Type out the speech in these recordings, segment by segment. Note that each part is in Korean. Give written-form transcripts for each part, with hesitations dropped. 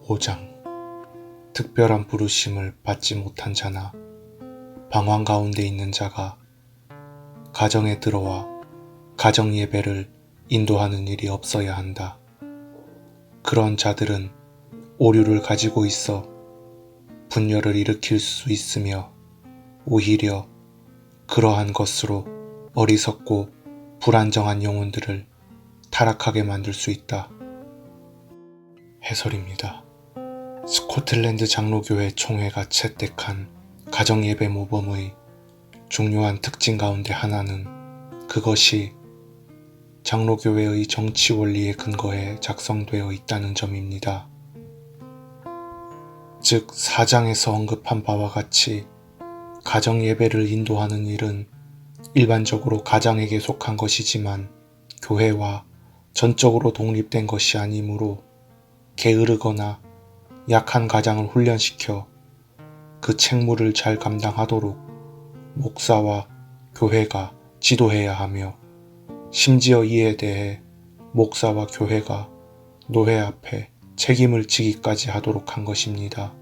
5장 특별한 부르심을 받지 못한 자나 방황 가운데 있는 자가 가정에 들어와 가정 예배를 인도하는 일이 없어야 한다. 그런 자들은 오류를 가지고 있어 분열을 일으킬 수 있으며 오히려 그러한 것으로 어리석고 불안정한 영혼들을 타락하게 만들 수 있다. 해설입니다. 스코틀랜드 장로교회 총회가 채택한 가정예배 모범의 중요한 특징 가운데 하나는 그것이 장로교회의 정치 원리에 근거해 작성되어 있다는 점입니다. 즉 4장에서 언급한 바와 같이 가정예배를 인도하는 일은 일반적으로 가장에게 속한 것이지만 교회와 전적으로 독립된 것이 아니므로 게으르거나 약한 가장을 훈련시켜 그 책무를 잘 감당하도록 목사와 교회가 지도해야 하며 심지어 이에 대해 목사와 교회가 노회 앞에 책임을 지기까지 하도록 한 것입니다.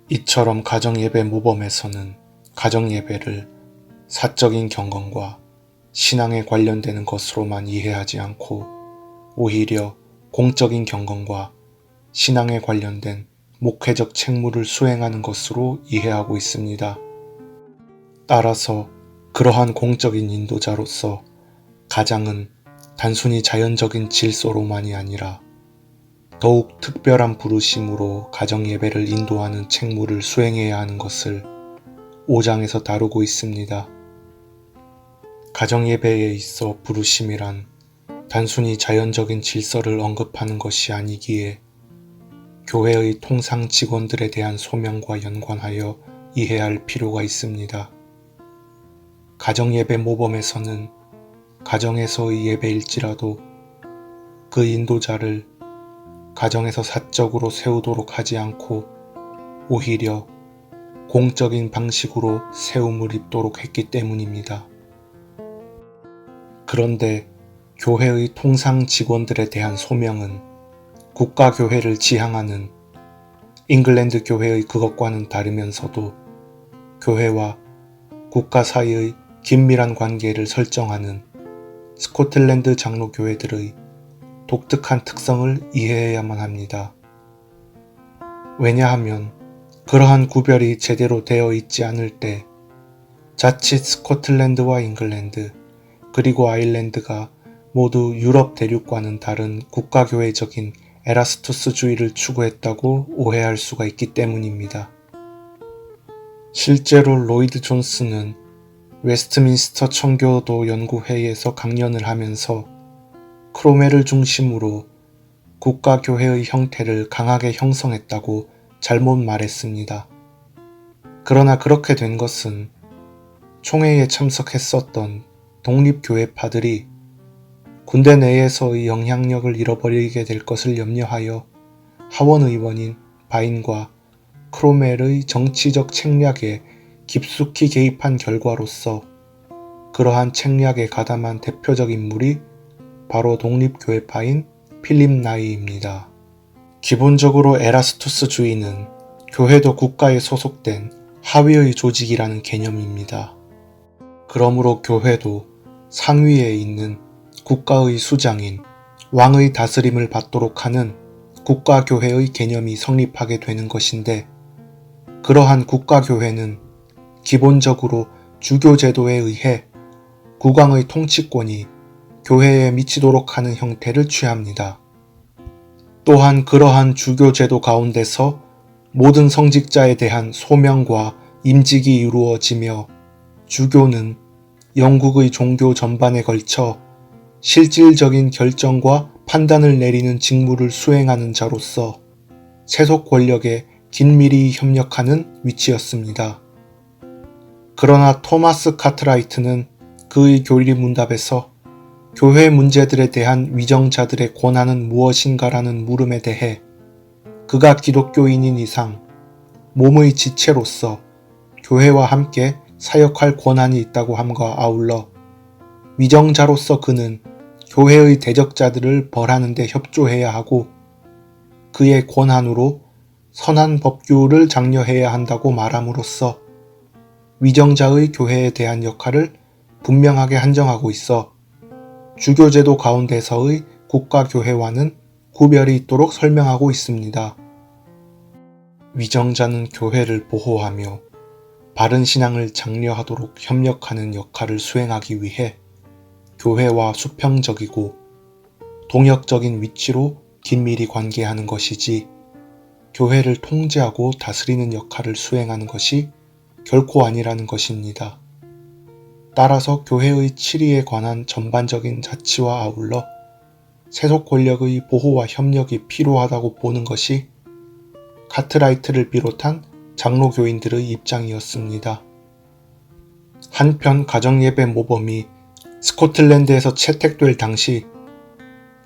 이처럼 가정예배 모범에서는 가정예배를 사적인 경건과 신앙에 관련되는 것으로만 이해하지 않고 오히려 공적인 경건과 신앙에 관련된 목회적 책무를 수행하는 것으로 이해하고 있습니다. 따라서 그러한 공적인 인도자로서 가장은 단순히 자연적인 질서로만이 아니라 더욱 특별한 부르심으로 가정예배를 인도하는 책무를 수행해야 하는 것을 5장에서 다루고 있습니다. 가정예배에 있어 부르심이란 단순히 자연적인 질서를 언급하는 것이 아니기에 교회의 통상 직원들에 대한 소명과 연관하여 이해할 필요가 있습니다. 가정예배 모범에서는 가정에서의 예배일지라도 그 인도자를 가정에서 사적으로 세우도록 하지 않고 오히려 공적인 방식으로 세움을 입도록 했기 때문입니다. 그런데 교회의 통상 직원들에 대한 소명은 국가교회를 지향하는 잉글랜드 교회의 그것과는 다르면서도 교회와 국가 사이의 긴밀한 관계를 설정하는 스코틀랜드 장로교회들의 독특한 특성을 이해해야만 합니다. 왜냐하면 그러한 구별이 제대로 되어 있지 않을 때 자칫 스코틀랜드와 잉글랜드 그리고 아일랜드가 모두 유럽 대륙과는 다른 국가교회적인 에라스투스주의를 추구했다고 오해할 수가 있기 때문입니다. 실제로 로이드 존스는 웨스트민스터 청교도 연구회의에서 강연을 하면서 크로멜을 중심으로 국가교회의 형태를 강하게 형성했다고 잘못 말했습니다. 그러나 그렇게 된 것은 총회에 참석했었던 독립교회파들이 군대 내에서의 영향력을 잃어버리게 될 것을 염려하여 하원의원인 바인과 크로멜의 정치적 책략에 깊숙이 개입한 결과로서 그러한 책략에 가담한 대표적 인물이 바로 독립교회파인 필립 나이입니다. 기본적으로 에라스투스주의는 교회도 국가에 소속된 하위의 조직이라는 개념입니다. 그러므로 교회도 상위에 있는 국가의 수장인 왕의 다스림을 받도록 하는 국가교회의 개념이 성립하게 되는 것인데 그러한 국가교회는 기본적으로 주교제도에 의해 국왕의 통치권이 교회에 미치도록 하는 형태를 취합니다. 또한 그러한 주교제도 가운데서 모든 성직자에 대한 소명과 임직이 이루어지며 주교는 영국의 종교 전반에 걸쳐 실질적인 결정과 판단을 내리는 직무를 수행하는 자로서 세속 권력에 긴밀히 협력하는 위치였습니다. 그러나 토마스 카트라이트는 그의 교리문답에서 교회 문제들에 대한 위정자들의 권한은 무엇인가라는 물음에 대해 그가 기독교인인 이상 몸의 지체로서 교회와 함께 사역할 권한이 있다고 함과 아울러 위정자로서 그는 교회의 대적자들을 벌하는 데 협조해야 하고 그의 권한으로 선한 법규를 장려해야 한다고 말함으로써 위정자의 교회에 대한 역할을 분명하게 한정하고 있어 주교제도 가운데서의 국가교회와는 구별이 있도록 설명하고 있습니다. 위정자는 교회를 보호하며 바른 신앙을 장려하도록 협력하는 역할을 수행하기 위해 교회와 수평적이고 동역적인 위치로 긴밀히 관계하는 것이지 교회를 통제하고 다스리는 역할을 수행하는 것이 결코 아니라는 것입니다. 따라서 교회의 치리에 관한 전반적인 자치와 아울러 세속 권력의 보호와 협력이 필요하다고 보는 것이 카트라이트를 비롯한 장로 교인들의 입장이었습니다. 한편 가정예배 모범이 스코틀랜드에서 채택될 당시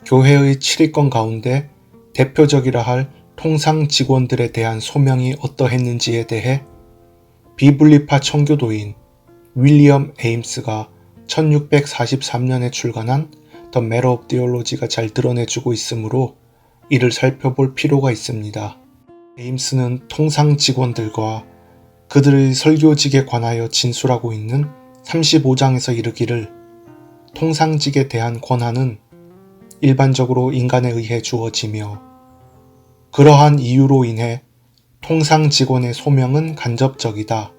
교회의 치리권 가운데 대표적이라 할 통상 직원들에 대한 소명이 어떠했는지에 대해 비분리파 청교도인 윌리엄 에임스가 1643년에 출간한 The Matter of Theology가 잘 드러내주고 있으므로 이를 살펴볼 필요가 있습니다. 에임스는 통상 직원들과 그들의 설교직에 관하여 진술하고 있는 35장에서 이르기를 통상직에 대한 권한은 일반적으로 인간에 의해 주어지며 그러한 이유로 인해 통상 직원의 소명은 간접적이다.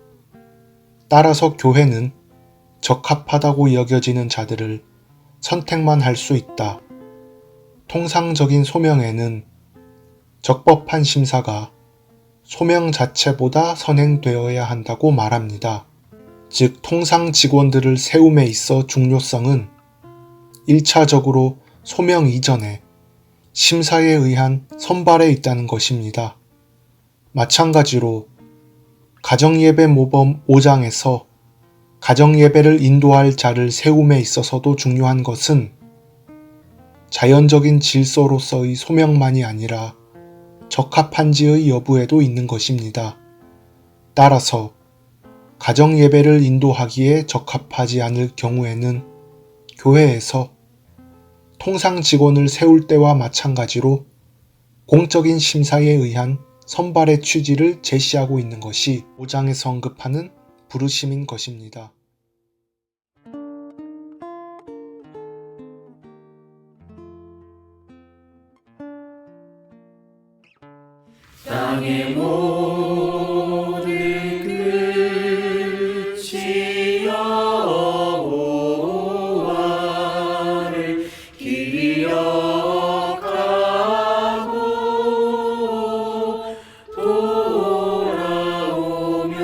따라서 교회는 적합하다고 여겨지는 자들을 선택만 할 수 있다. 통상적인 소명에는 적법한 심사가 소명 자체보다 선행되어야 한다고 말합니다. 즉 통상 직원들을 세움에 있어 중요성은 1차적으로 소명 이전에 심사에 의한 선발에 있다는 것입니다. 마찬가지로 가정예배 모범 5장에서 가정예배를 인도할 자를 세움에 있어서도 중요한 것은 자연적인 질서로서의 소명만이 아니라 적합한지의 여부에도 있는 것입니다. 따라서 가정예배를 인도하기에 적합하지 않을 경우에는 교회에서 통상 직원을 세울 때와 마찬가지로 공적인 심사에 의한 선발의 취지를 제시하고 있는 것이 5장에서 언급하는 부르심인 것입니다. 땅의 모든 끝이 여호와를 기억하고 돌아오며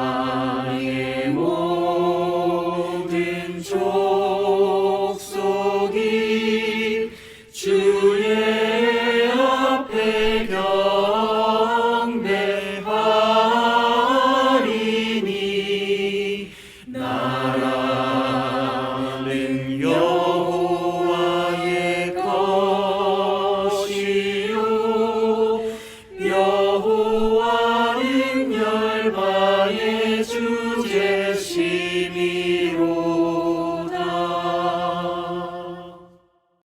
열방의 모든 족속이 주의 앞에 경배하리니 나라는 여호와의 것이요 여호와는 열방의 주